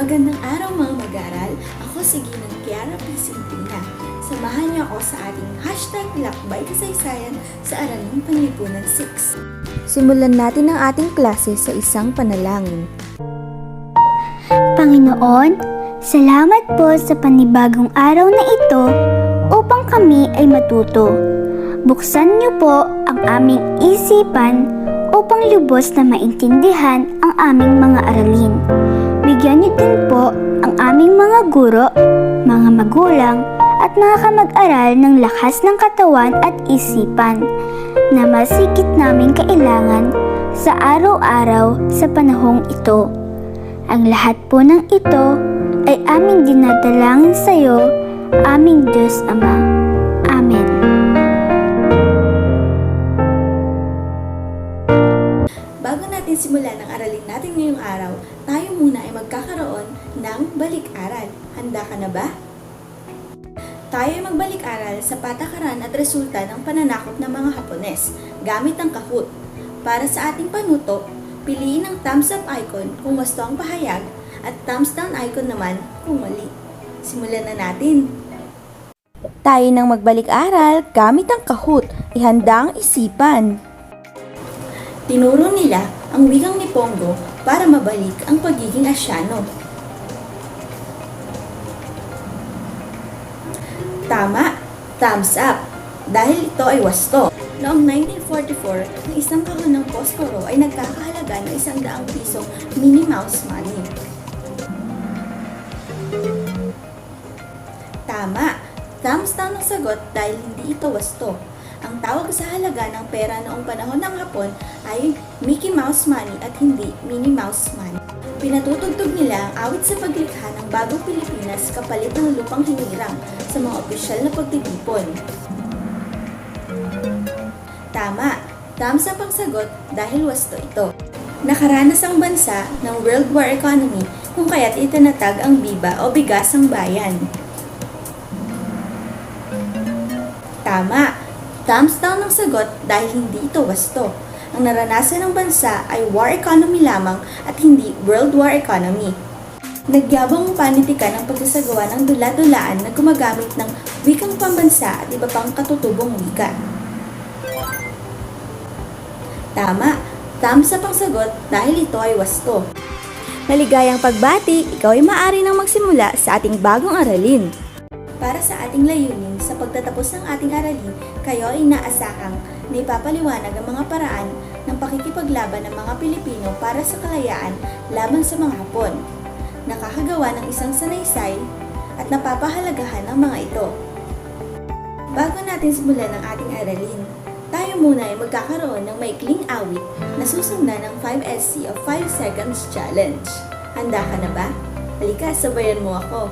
Magandang araw mga mag-aaral. Ako si Ginang Kiara Pisintina. Samahan niyo ako sa ating #Lakbay Kasaysayan sa Araling Panlipunan 6. Simulan natin ang ating klase sa isang panalangin. Panginoon, salamat po sa panibagong araw na ito upang kami ay matuto. Buksan niyo po ang aming isipan upang lubos na maintindihan ang aming mga aralin. Bigyan niyo din po ang aming mga guro, mga magulang, at mga kamag-aral ng lakas ng katawan at isipan na masigit naming kailangan sa araw-araw sa panahong ito. Ang lahat po ng ito ay aming dinadalangin sa iyo, aming Diyos Ama. Amen. Bago natin simulan ang aralin natin ngayong araw, tayo muna ay magkakaroon ng balik-aral. Handa ka na ba? Tayo ay magbalik-aral sa patakaran at resulta ng pananakop ng mga Hapones gamit ang Kahoot. Para sa ating panuto, piliin ang thumbs up icon kung gusto ang pahayag at thumbs down icon naman kung mali. Simulan na natin! Tayo nang magbalik-aral gamit ang Kahoot. Ihanda ang isipan. Tinuro nila ang wikang ni Pongo para mabalik ang pagiging Asyano. Tama, thumbs up, dahil ito ay wasto. Noong 1944, ang isang kahon ng posporo ay nagkakahalaga ng 100 pisong Minnie Mouse money. Tama, thumbs down ang sagot dahil hindi ito wasto. Ang tawag sa halaga ng pera noong panahon ng Hapon ay Mickey Mouse money at hindi Minnie Mouse money. Pinatutugtog nila ang awit sa paglikha ng bagong Pilipinas kapalit ng lupang hinirang sa mga opisyal na pagtitipon. Tama, thumbs up ang sagot dahil wasto ito. Nakaranas ang bansa ng World War economy kung kaya't itinatag ang BIBA o Bigas ang Bayan. Tama, thumbs down ang sagot dahil hindi ito wasto. Ang naranasan ng bansa ay war economy lamang at hindi world war economy. Nagyabang panitikan ang pagsasagawa ng dula-dulaan na gumagamit ng wikang pambansa at iba pang katutubong wika. Tama, thumbs up ang sagot dahil ito ay wasto. Maligayang pagbati, ikaw ay maaari nang magsimula sa ating bagong aralin. Para sa ating layunin sa pagtatapos ng ating aralin, kayo ay inaasahang na ipapaliwanag ang mga paraan ng pakikipaglaban ng mga Pilipino para sa kalayaan laban sa mga Hapon. Nakakagawa ng isang sanaysay at napapahalagahan ng mga ito. Bago natin simulan ang ating aralin, tayo muna ay magkakaroon ng maikling awit na susundan ng 5SC o 5 Seconds Challenge. Handa ka na ba? Halika, sabayan mo ako.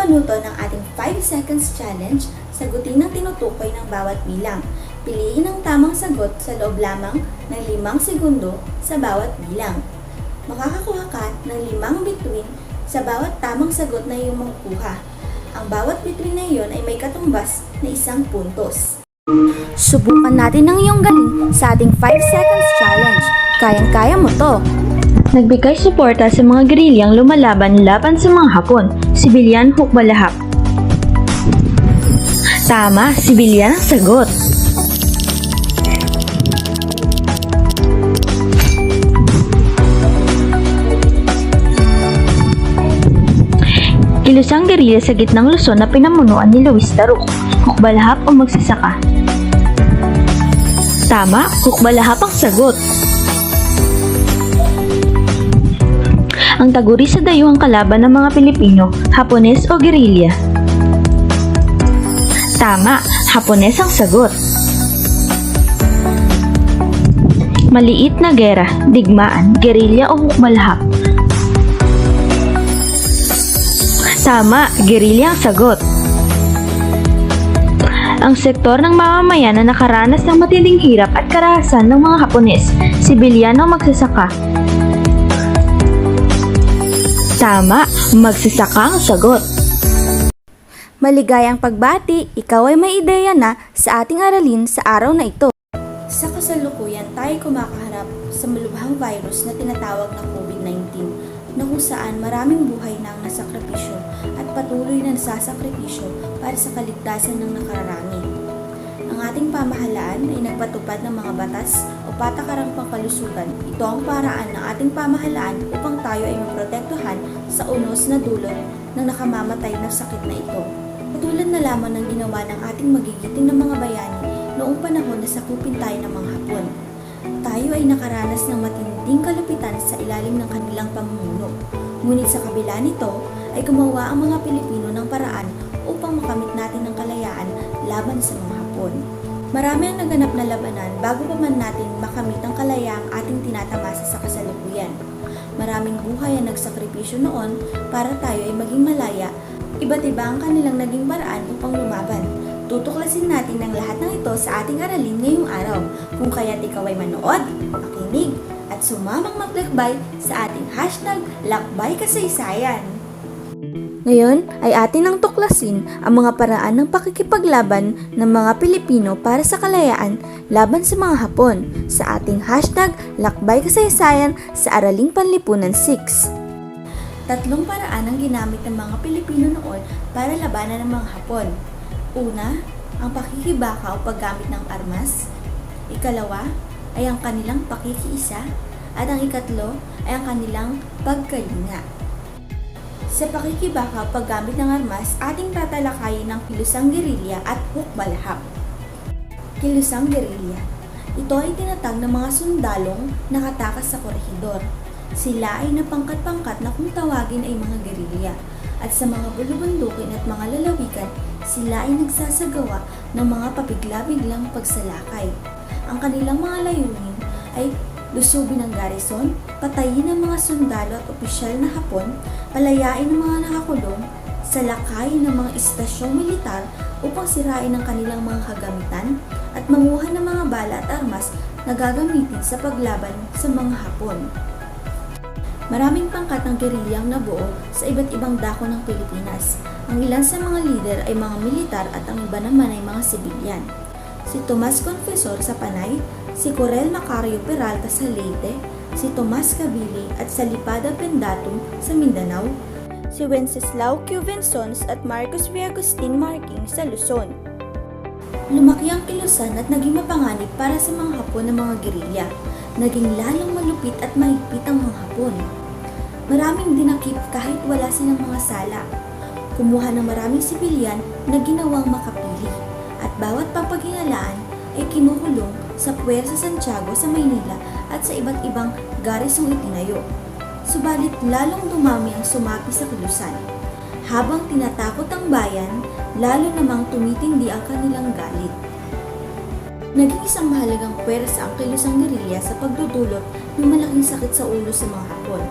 Panuto ng ating 5 Seconds Challenge, sagutin ang tinutukoy ng bawat bilang. Piliin ang tamang sagot sa loob lamang ng 5 segundo sa bawat bilang. Makakakuha ka ng 5 bituin sa bawat tamang sagot na iyong makukuha. Ang bawat bituin na iyon ay may katumbas na 1 puntos. Subukan natin ang iyong galing sa ating 5 Seconds Challenge. Kayang-kaya mo to! Nagbigay suporta sa mga gerilyang lumalaban laban sa mga Hapon, Sibilyan Hukbalahap. Tama, Sibilyan ang sagot. Kilusang gerilya sa gitnang Luzon na pinamunuan ni Luis Taruk, Hukbalahap o magsasaka. Tama, Hukbalahap ang sagot. Ang taguri sa dayuhang kalaban ng mga Pilipino, Hapones o gerilya? Tama, Hapones ang sagot. Maliit na gera, digmaan, gerilya o hukbalhak? Tama, gerilya ang sagot. Ang sektor ng mamamayan na nakaranas ng matinding hirap at karahasan ng mga Hapones, sibilyan o magsasaka? Tama, magsasaka ang sagot. Maligayang pagbati, ikaw ay may ideya na sa ating aralin sa araw na ito. Sa kasalukuyan, tayo kumakaharap sa malubhang virus na tinatawag na COVID-19 na kung saan maraming buhay na ang nasakripisyo at patuloy na nasasakripisyo para sa kaligtasan ng nakararami. Ang ating pamahalaan ay nagpatupad ng mga batas o patakarang pangkalusugan. Ito ang paraan ng ating pamahalaan upang tayo ay maprotektuhan sa unos na dulot ng nakamamatay na sakit na ito. Katulad na lamang ng ginawa ng ating magigiting ng mga bayani noong panahon na sakupin tayo ng mga Hapon. Tayo ay nakaranas ng matinding kalupitan sa ilalim ng kanilang pamumuno. Ngunit sa kabila nito ay gumawa ang mga Pilipino ng paraan upang makamit natin ang kalayaan laban sa mga Hapon. Marami ang naganap na labanan bago pa man natin makamit ang kalayaang ating tinatamasa sa kasalukuyan. Maraming buhay ang nagsakripisyo noon para tayo ay maging malaya. Iba't iba ang kanilang naging paraan upang lumaban. Tutuklasin natin ang lahat ng ito sa ating aralin ngayong araw. Kung kaya't ikaw ay manood, makinig, at sumamang maglakbay sa ating #lakbaykasaysayan. Ngayon ay atin ang tuklasin ang mga paraan ng pakikipaglaban ng mga Pilipino para sa kalayaan laban sa mga Hapon sa ating #lakbaykasaysayan sa Araling Panlipunan 6. Tatlong paraan ang ginamit ng mga Pilipino noon para labanan ng mga Hapon. Una, ang pakikibaka o paggamit ng armas. Ikalawa ay ang kanilang pakikiisa. At ang ikatlo ay ang kanilang pagkalinga. Sa pakikibaka o paggamit ng armas, ating tatalakayin ng kilusang gerilya at hukbalhak. Kilusang gerilya. Ito ay tinatag ng mga sundalong nakatakas sa korehidor. Sila ay napangkat-pangkat na kung tawagin ay mga gerilya. At sa mga bulubundukin at mga lalawigan, sila ay nagsasagawa ng mga pabigla-biglang pagsalakay. Ang kanilang mga layunin ay lusubin ang garrison, patayin ang mga sundalo at opisyal na Hapon, palayain ang mga nakakulong, salakayin ng mga istasyong militar upang sirain ang kanilang mga kagamitan, at manguha ng mga bala at armas na gagamitin sa paglaban sa mga Hapon. Maraming pangkat ng gerilyang nabuo sa iba't ibang dako ng Pilipinas. Ang ilan sa mga lider ay mga militar at ang iba naman ay mga sibilyan. Si Tomas Confesor sa Panay, si Corel Macario Peralta sa Leyte, si Tomas Cabili at Salipada Pendatum sa Mindanao, si Wenceslao Q. Venzons at Marcos V. Agustin Marking sa Luzon. Lumaki ang kilusan at naging mapanganib para sa mga Hapon ng mga gerilya. Naging lalong malupit at mahigpit ang mga Hapon. Maraming dinakip kahit wala silang mga sala. Kumuha ng maraming sibilyan na ginawang makapili. At bawat pampaghinalaan ay kinukulong sa Puerto Santiago sa Maynila at sa iba't ibang garisong itinayo. Subalit lalong dumami ang sumapi sa kilusan. Habang tinatakot ang bayan, lalo namang tumitindi ang kanilang galit. Naging isang mahalagang puwersa ang kilusang gerilya sa pagdudulot ng malaking sakit sa ulo sa mga Hapon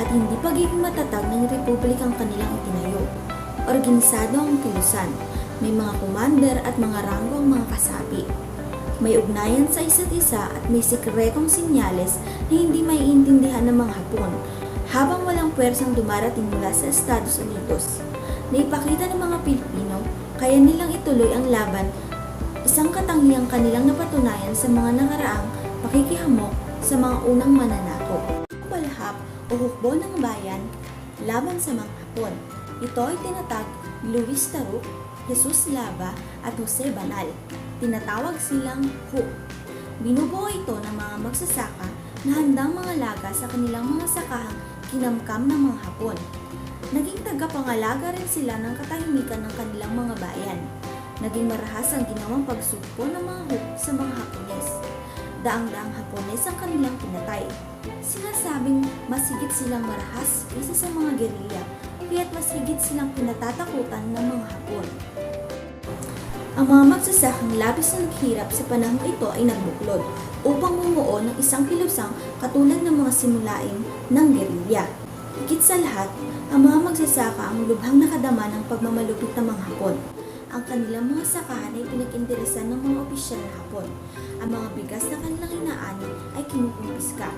at hindi pagiging matatag ng republikang kanilang itinayo. Organisado ang kilusan, may mga commander at mga ranggo ang mga kasapi. May ugnayan sa isa't isa at may sikretong sinyales na hindi maiintindihan ng mga Hapon habang walang puwersang dumarating mula sa Estados Unidos. Naipakita ng mga Pilipino kaya nilang ituloy ang laban, isang katangiang kanilang napatunayan sa mga nakaraang pakikihamok sa mga unang mananako. Hukbalhak o hukbo ng bayan laban sa mga Hapon. Ito ay tinatag Luis Taruc, Jesus Lava at Jose Banal. Tinatawag silang HUK. Binubuo ito ng mga magsasaka na handang mga laga sa kanilang mga sakahang kinamkam ng mga Hapon. Naging tagapangalaga rin sila ng katahimikan ng kanilang mga bayan. Naging marahas ang ginawang pagsugpo ng mga HUK sa mga Hapones. daang-daang Hapones ang kanilang pinatay. Sinasabing mas higit silang marahas kaysa sa mga gerilya, kaya't mas higit silang pinatatakutan ng mga Hapon. Ang mga magsasakang labis na naghirap sa panahong ito ay nagbuklod upang bumuo ng isang kilusang katulad ng mga simulain ng gerilya. Higit sa lahat, ang mga magsasaka ang lubhang nakadama ng pagmamalupit ng mga Hapon. Ang kanilang mga sakahan ay pinag-interesan ng mga opisyal na Hapon. Ang mga bigas na kanilang inaani ay kinukumpiska.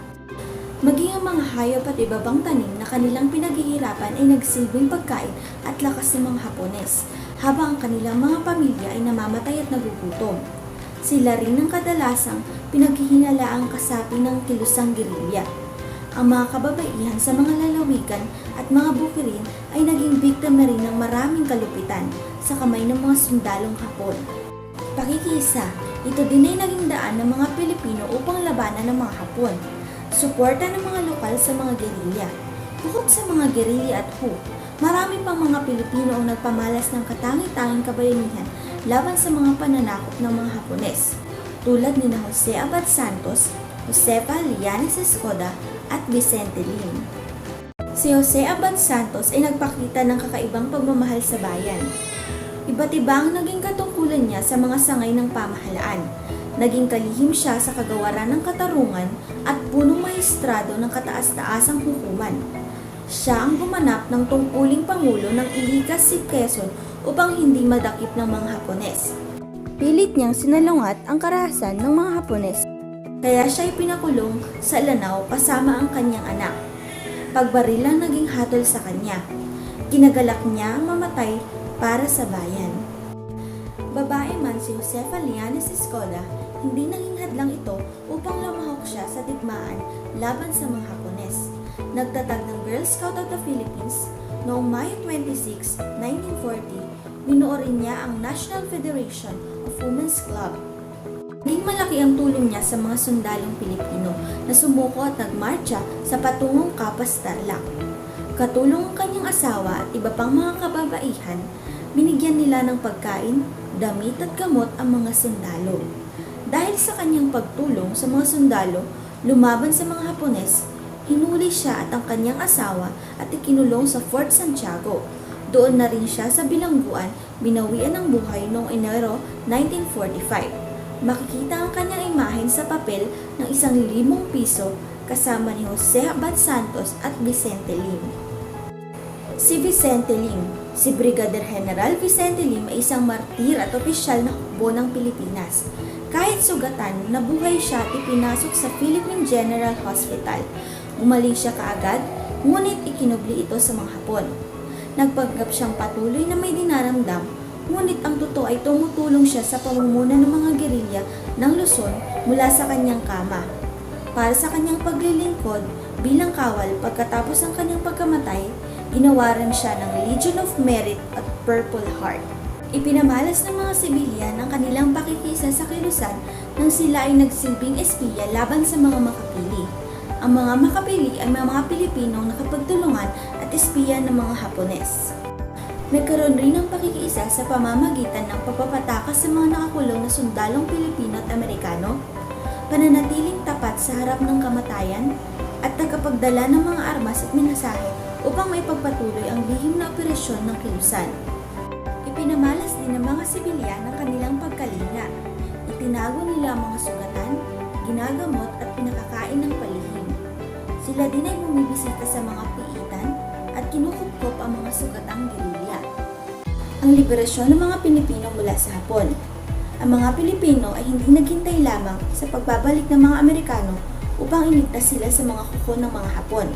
Maging ang mga hayop at iba pang tanim na kanilang pinaghihirapan ay nagsilbing pagkain at lakas ng mga Hapones, habang ang kanilang mga pamilya ay namamatay at nagugutom. Sila rin ang kadalasang pinaghihinalaang kasapi ng kilusang gerilya. Ang mga kababaihan sa mga lalawigan at mga bukirin ay naging biktima rin ng maraming kalupitan sa kamay ng mga sundalong Hapon. Pakikisa, ito din ay naging daan ng mga Pilipino upang labanan ng mga Hapon. Suporta ng mga lokal sa mga gerilya. Bukod sa mga gerilya at WHO, marami pang mga Pilipino ang nagpamalas ng katangi-tanging kabayanihan laban sa mga pananakop ng mga Hapones, tulad ni Jose Abad Santos, Josefa Lianes Escoda, at Vicente Lim. Si Jose Abad Santos ay nagpakita ng kakaibang pagmamahal sa bayan. Iba't iba ang naging katungkulan niya sa mga sangay ng pamahalaan. Naging kalihim siya sa kagawaran ng katarungan at punong maestrado ng kataas-taasang hukuman. Siya ang gumanap ng tungkuling pangulo ng Iligas si Quezon upang hindi madakip ng mga Hapones. Pilit niyang sinalungat ang karahasan ng mga Hapones, kaya siya ay pinakulong sa Lanao kasama ang kanyang anak. Pagbaril ang naging hatol sa kanya. Kinagalak niya ang mamatay para sa bayan. Babae man si Josefa Lianes Escoda, hindi naging hadlang ito upang lumahok siya sa digmaan laban sa mga Hapones. Nagtatag ng Girl Scout of the Philippines noong Mayo 26, 1940, binuo rin niya ang National Federation of Women's Club. Naging malaki ang tulong niya sa mga sundalong Pilipino na sumuko at nagmarcha sa patungong Kapas Tarlac. Katulong ang kanyang asawa at iba pang mga kababaihan, binigyan nila ng pagkain, damit at gamot ang mga sundalo. Dahil sa kanyang pagtulong sa mga sundalo, lumaban sa mga Hapones, hinuli siya at ang kanyang asawa at ikinulong sa Fort Santiago. Doon na rin siya sa bilangguan, binawian ng buhay noong Enero 1945. Makikita ang kanyang imahen sa papel ng 1,000 piso kasama ni Jose Abad Santos at Vicente Lim. Si Vicente Lim, si Brigadier General Vicente Lim ay isang martir at opisyal na hukbo ng Pilipinas. Kahit sugatan, nabuhay siya at ipinasok sa Philippine General Hospital. Umaling siya kaagad, ngunit ikinubli ito sa mga Hapon. Nagpanggap siyang patuloy na may dinaramdam, ngunit ang totoo ay tumutulong siya sa pamumuno ng mga gerilya ng Luzon mula sa kanyang kama. Para sa kanyang paglilingkod bilang kawal pagkatapos ng kanyang pagkamatay, ginawaran siya ng Legion of Merit at Purple Heart. Ipinamalas ng mga sibilyan ang kanilang pakikisa sa kilusan nang sila ay nagsilbing espiya laban sa mga makapili. Ang mga makapili ay mga Pilipinong nakapagtulungan at espiya ng mga Hapones. Nagkaroon rin ng pakikiisa sa pamamagitan ng pagpapatakas sa mga nakakulong na sundalong Pilipino at Amerikano, pananatiling tapat sa harap ng kamatayan, at tagapagdala ng mga armas at mensahe upang maipagpatuloy ang lihim na operasyon ng kilusan. Ipinamalas din ng mga sibilyan ang kanilang pagkalinga. Itinago nila ang mga sugatan, ginagamot at pinakakain ng palihim. Sila din ay bumibisita sa mga piitan at kinukupkop ang mga sugatang gerilya. Ang liberasyon ng mga Pilipino mula sa Hapon. Ang mga Pilipino ay hindi naghintay lamang sa pagbabalik ng mga Amerikano upang iligtas sila sa mga kuko ng mga Hapon.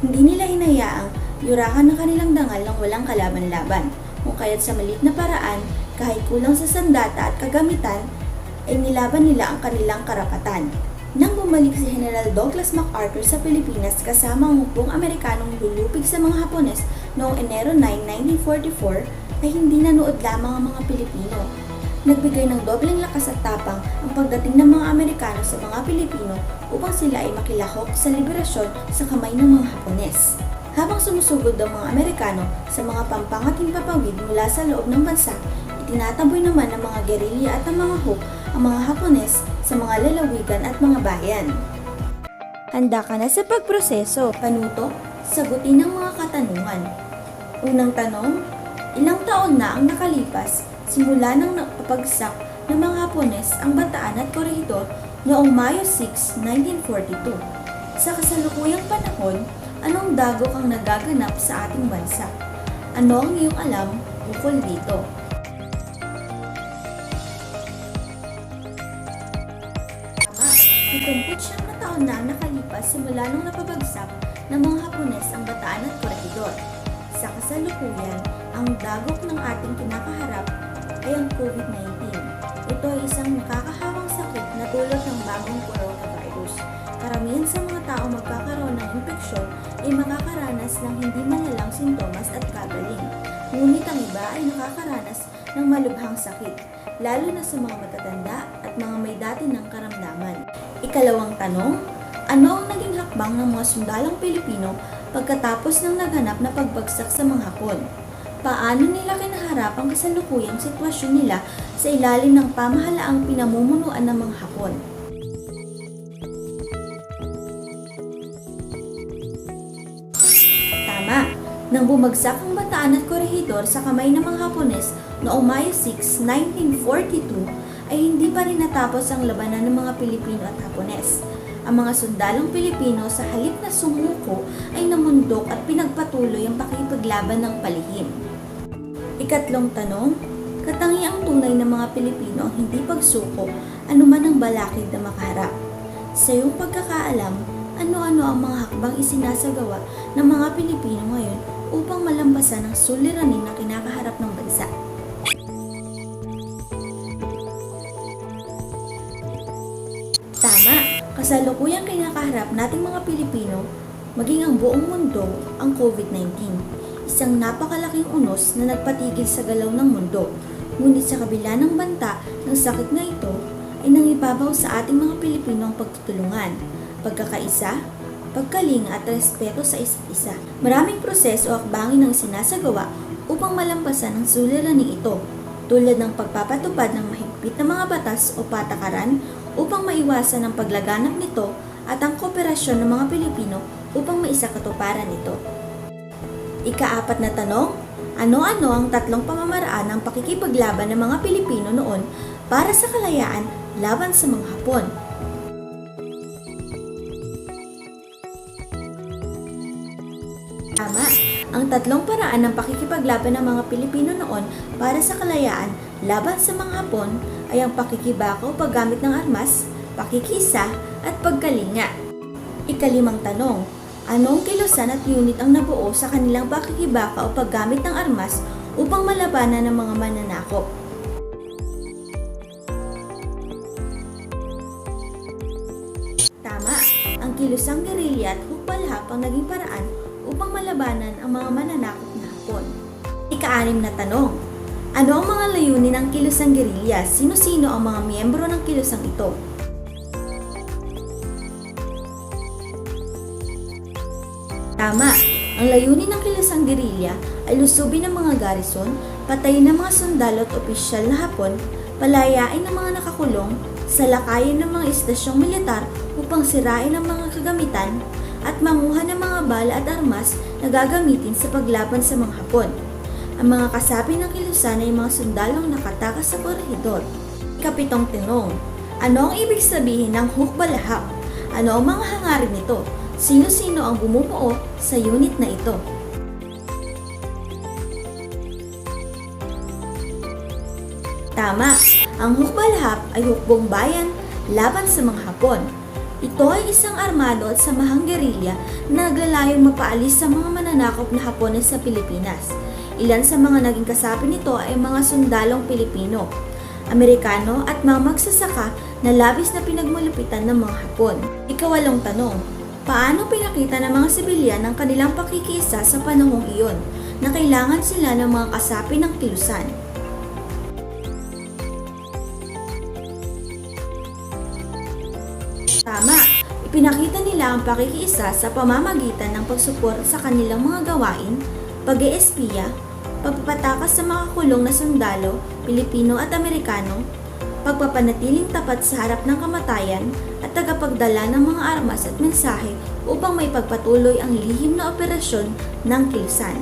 Hindi nila hinayaang yurakan ng kanilang dangal ng walang kalaban-laban, kung kaya't sa maliit na paraan, kahit kulang sa sandata at kagamitan, ay nilaban nila ang kanilang karapatan. Nang bumalik si General Douglas MacArthur sa Pilipinas kasama ang hukbong Amerikanong lulupig sa mga Hapones noong Enero 9, 1944, ay hindi nanood lamang ang mga Pilipino. Nagbigay ng dobleng lakas at tapang ang pagdating ng mga Amerikano sa mga Pilipino upang sila ay makilahok sa liberasyon sa kamay ng mga Hapones. Habang sumusugod ang mga Amerikano sa mga pampangating papawid mula sa loob ng bansa, itinataboy naman ng mga gerilya at ng mga Huk ang ang mga Hapones sa mga lalawigan at mga bayan. Handa ka na sa pagproseso, panuto, sagutin ang mga katanungan. Unang tanong, ilang taon na ang nakalipas simula nang napapagsak ng mga Hapones ang Bataan at Corregidor noong Mayo 6, 1942. Sa kasalukuyang panahon, anong dagok ang nagaganap sa ating bansa? Ano ang iyong alam ukol dito? Tama, 79 na taon na ang nakalipas simula nung napabagsak ng mga Hapones ang Bataan at Corregidor. Sa kasalukuyan, ang dagok ng ating kinakaharap ay ang COVID-19. Ito ay isang nakakahawang sakit na dulot ng bagong coronavirus. Karamihan sa mga tao magkakaroon ng impeksyon ay makakaranas ng hindi malalang sintomas at kagaling. Ngunit ang iba ay nakakaranas ng malubhang sakit, lalo na sa mga matatanda at mga may dati ng karamdaman. Ikalawang tanong, ano ang naging hakbang ng mga sundalong Pilipino pagkatapos ng naganap na pagbagsak sa mga Hapon? Paano nila kinaharap ang kasalukuyang sitwasyon nila sa ilalim ng pamahalaang pinamumunuan ng mga Hapon? Tama, nang bumagsak ang Bataan at Corregidor sa kamay ng mga Hapones noong Mayo 6, 1942, ay hindi pa rin natapos ang labanan ng mga Pilipino at Hapones. Ang mga sundalong Pilipino sa halip na sumuko ay namundok at pinagpatuloy ang pakikipaglaban ng palihim. Ikatlong tanong, katangiang tunay ng mga Pilipino ang hindi pagsuko anuman ang balakid na makaharap. Sa iyong pagkakaalam, ano-ano ang mga hakbang isinasagawa ng mga Pilipino ngayon upang malampasan ang suliranin na kinakaharap ng bansa? Tama, kasalukuyang kinakaharap nating mga Pilipino, maging ang buong mundo, ang COVID-19. Isang napakalaking unos na nagpatigil sa galaw ng mundo. Ngunit sa kabila ng banta ng sakit na ito, ay nangibabaw sa ating mga Pilipino ang pagtutulungan, pagkakaisa, pagkalinga at respeto sa isa't isa. Maraming proseso o hakbangin ang sinasagawa upang malampasan ang suliraning ito, tulad ng pagpapatupad ng mahigpit na mga batas o patakaran upang maiwasan ang paglaganap nito at ang kooperasyon ng mga Pilipino upang maisakatuparan ito. Ika-4 na tanong, ano-ano ang tatlong pamamaraan ng pakikipaglaban ng mga Pilipino noon para sa kalayaan laban sa mga Hapon? Tama, ang tatlong paraan ng pakikipaglaban ng mga Pilipino noon para sa kalayaan laban sa mga Hapon ay ang pakikibakaw paggamit ng armas, pakikisa at pagkalinga. Ika-5 tanong, anong kilusan at unit ang nabuo sa kanilang pakikibaka o paggamit ng armas upang malabanan ng mga mananakop? Tama, ang kilusang gerilya at hukbalhap ang naging paraan upang malabanan ang mga mananakop na Hapon. Ika-6 na tanong, ano ang mga layunin ng kilusang gerilya? Sino-sino ang mga miyembro ng kilusang ito? Tama, ang layunin ng kilusang gerilya ay lusubin ng mga garrison, patayin ng mga sundalo at opisyal na Hapon, palayain ng mga nakakulong, salakayin ng mga istasyong militar upang sirain ang mga kagamitan, at manguha ng mga bala at armas na gagamitin sa paglaban sa mga Hapon. Ang mga kasapi ng kilusan ay mga sundalong nakatakas sa Corregidor. Ika-7 tanong, ano ang ibig sabihin ng hukbalahap? Ano ang mga hangarin nito? Sino-sino ang bumubuo sa unit na ito? Tama, ang hukbalahap ay hukbong bayan laban sa mga Hapon. Ito ay isang armado at samahang gerilya na naglalayong mapaalis sa mga mananakop na Hapones sa Pilipinas. Ilan sa mga naging kasapi nito ay mga sundalong Pilipino, Amerikano at mga magsasaka na labis na pinagmulupitan ng mga Hapon. Ika-8 tanong, paano pinakita ng mga sibilyan ang kanilang pakikiisa sa panahong iyon na kailangan sila ng mga kasapi ng kilusan? Tama, ipinakita nila ang pakikiisa sa pamamagitan ng pagsuporta sa kanilang mga gawain, pag-eespiya, pagpapatakas sa mga kulong na sundalo, Pilipino at Amerikano, pagpapanatiling tapat sa harap ng kamatayan at tagapagdala ng mga armas at mensahe upang may pagpatuloy ang lihim na operasyon ng kilusan.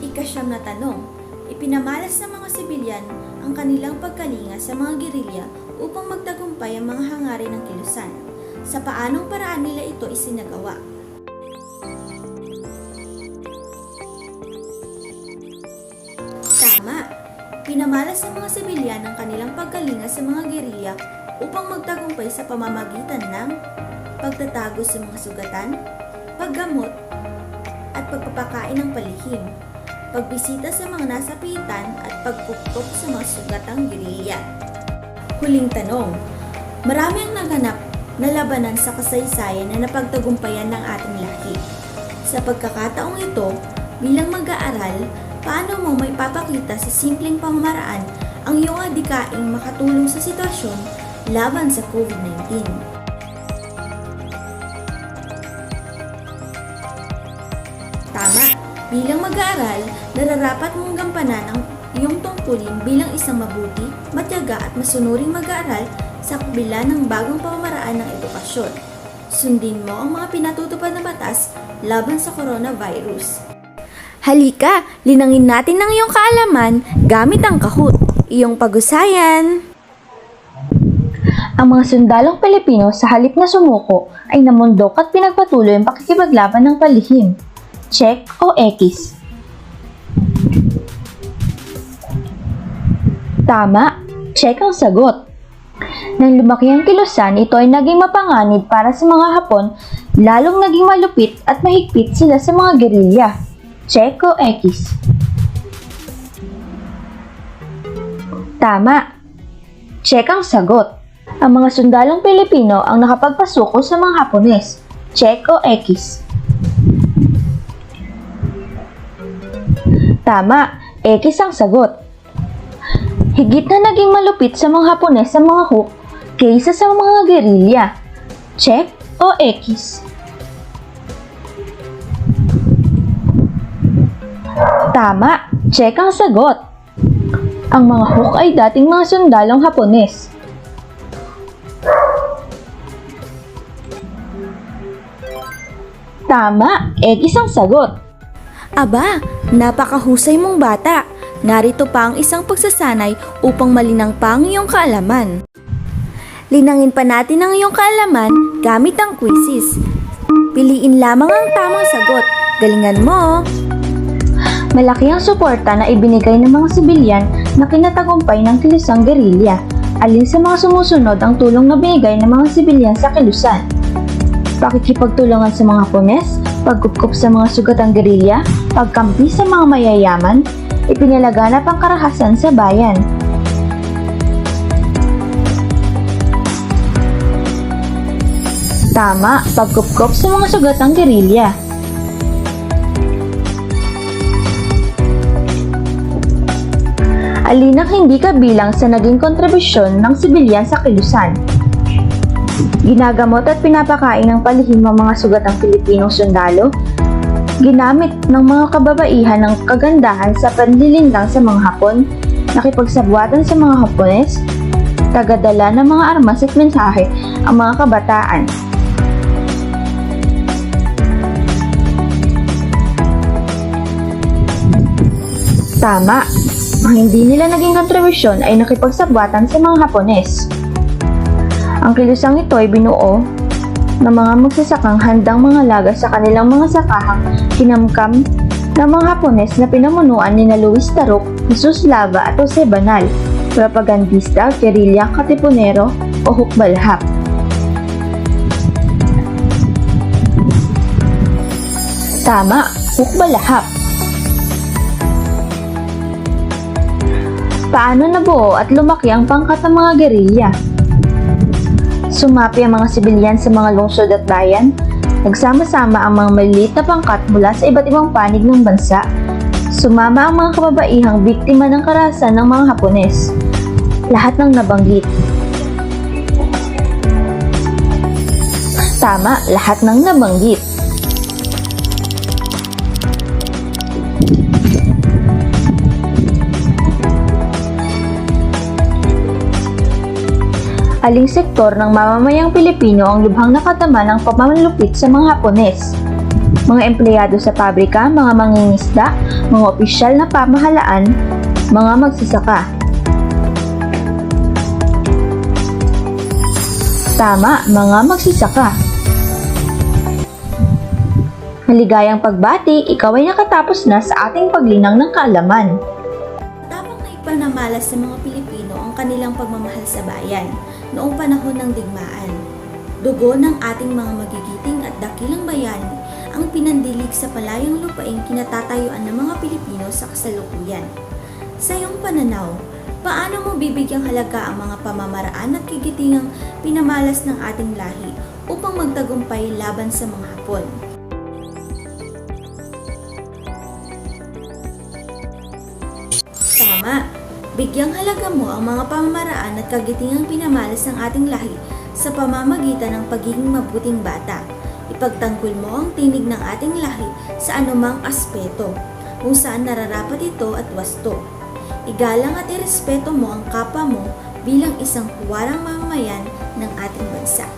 Ikasyam na tanong, ipinamalas ng mga sibilyan ang kanilang pagkalinga sa mga gerilya upang magtagumpay ang mga hangarin ng kilusan. Sa paanong paraan nila ito isinagawa? Tama! Pinamalas ng mga sibilyan ang kanilang pagkalinga sa mga gerilya upang magtagumpay sa pamamagitan ng pagtatago sa mga sugatan, paggamot, at pagpapakain ng palihim, pagbisita sa mga nasapitan at pagpukpok sa mga sugatang gerilya. Huling tanong, marami ang naganap na labanan sa kasaysayan na napagtagumpayan ng ating lahi. Sa pagkakataong ito, bilang mag-aaral, paano mo may papakita sa simpleng pamamaraan ang iyong adikaing makatulong sa sitwasyon laban sa COVID-19? Tama! Bilang mag-aaral, nararapat mong gampanan ang iyong tungkulin bilang isang mabuti, matyaga at masunuring mag-aaral sa kabila ng bagong pamamaraan ng edukasyon. Sundin mo ang mga pinatutupad na batas laban sa coronavirus. Halika, linangin natin ang iyong kaalaman gamit ang Kahoot, iyong pag-usayan. Ang mga sundalong Pilipino sa halip na sumuko ay namundok at pinagpatuloy ang pakikipaglaban ng palihim. Check o X? Tama, check ang sagot. Nang lumaki ang kilusan, ito ay naging mapanganib para sa mga Hapon, lalong naging malupit at mahigpit sila sa mga gerilya. Check o X? Tama. Check ang sagot. Ang mga sundalong Pilipino ang nakapagpasuko sa mga Hapones. Check o X? Tama. X ang sagot. Higit na naging malupit sa mga Hapones sa mga Huk kaysa sa mga gerilya. Check o X? Tama, check ang sagot. Ang mga Huk ay dating mga sundalong Hapones. Tama, X ang sagot. Aba, napakahusay mong bata. Narito pa ang isang pagsasanay upang malinang pa ang iyong kaalaman. Linangin pa natin ang iyong kaalaman gamit ang quizzes. Piliin lamang ang tamang sagot. Galingan mo! Malaki ang suporta na ibinigay ng mga sibilyan na kinatagumpay ng kilusang gerilya. Alin sa mga sumusunod ang tulong na binigay ng mga sibilyan sa kilusan? Pakikipagtulungan sa mga Hapones, pagkupkup sa mga sugatang gerilya, pagkampi sa mga mayayaman, ipinalaganap ang karahasan sa bayan. Tama, pagkupkup sa mga sugatang gerilya. Alin ang hindi kabilang sa naging kontribusyon ng sibilyan sa kilusan? Ginagamot at pinapakain ng palihim ang mga sugatang Pilipinong sundalo. Ginamit ng mga kababaihan ng kagandahan sa panlilindang sa mga Hapon. Nakipagsabwatan sa mga Hapones. Tagadala ng mga armas at mensahe ang mga kabataan. Tama. Ang hindi nila naging kontribusyon ay nakipagsabwatan sa mga Hapones. Ang kilusang ito ay binuo ng mga magsasakang handang mga laga sa kanilang mga sakahang kinamkam ng mga Hapones na pinamunuan ni Luis Taruc, Jesus Lava at Jose Banal, propagandista, gerilya, katipunero o hukbalhap. Tama, hukbalhap. Paano nabuo at lumaki ang pangkat ng mga gerilya? Sumapi ang mga sibilyan sa mga lungsod at bayan. Nagsama-sama ang mga maliliit na pangkat mula sa iba't ibang panig ng bansa. Sumama ang mga kababaihang biktima ng karahasan ng mga Hapones. Lahat ng nabanggit. Tama, lahat ng nabanggit. Aling sektor ng mamamayang Pilipino ang lubhang nakatama ng pamamalupit sa mga Hapones? Mga empleyado sa pabrika, mga mangingisda, mga opisyal na pamahalaan, mga magsasaka. Tama, mga magsasaka. Maligayang pagbati, ikaw ay nakatapos na sa ating paglinang ng kaalaman. Tapang na ipanamalas sa mga Pilipino ang kanilang pagmamahal sa bayan noong panahon ng digmaan. Dugo ng ating mga magigiting at dakilang bayani ang pinandilig sa palayang lupaing kinatatayuan ng mga Pilipino sa kasalukuyan. Sa iyong pananaw, paano mo bibigyang halaga ang mga pamamaraan at kagitingang pinamalas ng ating lahi upang magtagumpay laban sa mga Hapon? Tama, bigyang halaga mo ang mga pamamaraan at kagitingang pinamalas ng ating lahi sa pamamagitan ng pagiging mabuting bata. Ipagtanggol mo ang tinig ng ating lahi sa anumang aspeto, kung saan nararapat ito at wasto. Igalang at irespeto mo ang kapwa mo bilang isang huwarang mamamayan ng ating bansa.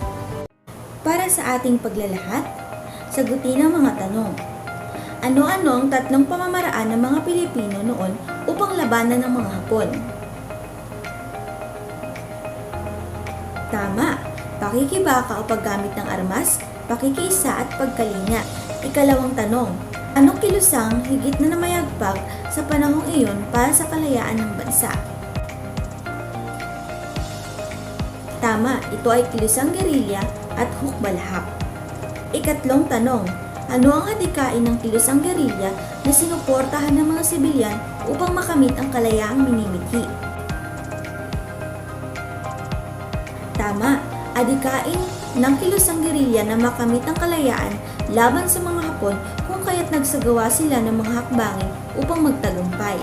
Para sa ating paglalahat, sagutin ang mga tanong. Ano-ano ang tatlong pamamaraan ng mga Pilipino noon upang labanan ng mga Hapon? Tama, pakikibaka o paggamit ng armas, pakikiisa at pagkalinga. Ikalawang tanong, anong kilusang higit na namayagpag sa panahong iyon para sa kalayaan ng bansa? Tama, ito ay kilusang gerilya at hukbalhap. Ikatlong tanong, ano ang adikain ng kilusang gerilya na sinuportahan ng mga sibilyan upang makamit ang kalayaang minimithi? Tama, adikain ng kilusang gerilya na makamit ang kalayaan laban sa mga Hapon kung kaya't nagsagawa sila ng mga hakbangin upang magtagumpay.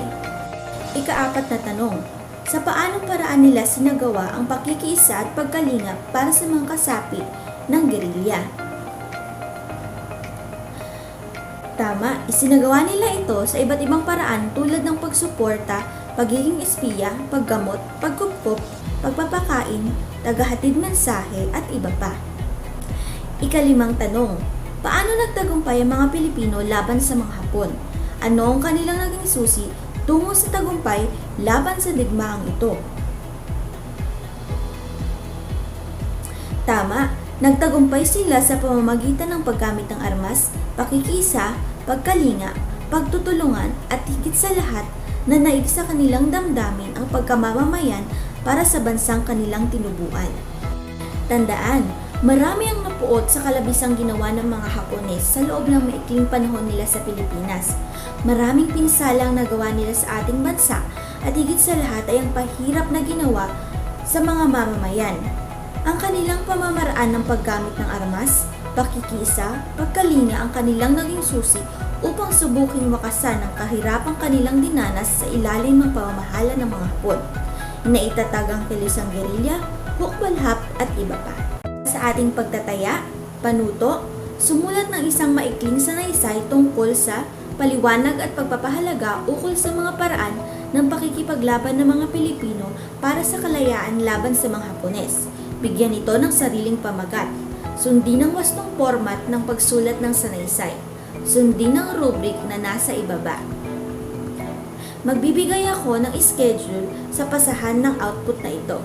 Ikaapat na tanong, sa paanong paraan nila sinagawa ang pakikiisa at pagkalinga para sa mga kasapi ng gerilya? Tama, isinagawa nila ito sa iba't ibang paraan tulad ng pagsuporta, pagiging espiya, paggamot, pagkupkup, pagpapakain, tagahatid mensahe at iba pa. Ikalimang tanong, paano nagtagumpay ang mga Pilipino laban sa mga Hapon? Ano ang kanilang naging susi tungo sa tagumpay laban sa digmaang ito? Tama, nagtagumpay sila sa pamamagitan ng paggamit ng armas, pakikisa, pagkalinga, pagtutulungan at higit sa lahat na naig sa kanilang damdamin ang pagkamamamayan para sa bansang kanilang tinubuan. Tandaan, marami ang napuot sa kalabisang ginawa ng mga Hapones sa loob ng maikling panahon nila sa Pilipinas. Maraming pinsalang nagawa nila sa ating bansa at higit sa lahat ay ang pahirap na ginawa sa mga mamamayan. Ang kanilang pamamaraan ng paggamit ng armas, pakikisa, pagkalinga ang kanilang naging susi upang subuking wakasan ang kahirapang kanilang dinanas sa ilalim ng pamamahala ng mga Hapon. Inaitatag ang kilusang gerilya, hukbalhap at iba pa. Sa ating pagtataya, panuto, sumulat ng isang maikling sanaysay tungkol sa paliwanag at pagpapahalaga ukol sa mga paraan ng pakikipaglaban ng mga Pilipino para sa kalayaan laban sa mga Hapones. Bigyan ito ng sariling pamagat. Sundin ang wastong format ng pagsulat ng sanaysay. Sundin ang rubric na nasa ibaba. Magbibigay ako ng schedule sa pasahan ng output na ito.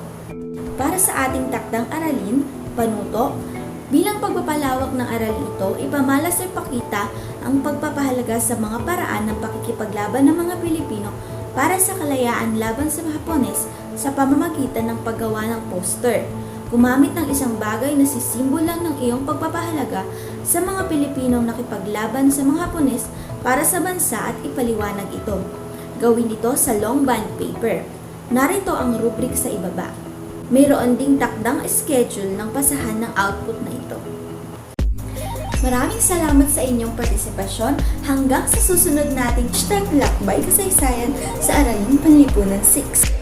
Para sa ating takdang aralin, panuto, bilang pagpapalawak ng aralin ito, ipamalas at pakita ang pagpapahalaga sa mga paraan ng pakikipaglaban ng mga Pilipino para sa kalayaan laban sa mga Hapones sa pamamagitan ng paggawa ng poster. Gumamit ng isang bagay na sisimbolang ng iyong pagpapahalaga sa mga Pilipinong nakipaglaban sa mga Hapones para sa bansa at ipaliwanag ito. Gawin ito sa long bond paper. Narito ang rubric sa ibaba. Mayroon ding takdang schedule ng pasahan ng output na ito. Maraming salamat sa inyong partisipasyon hanggang sa susunod nating Lakbay Kasaysayan sa Aralin Panlipunan 6.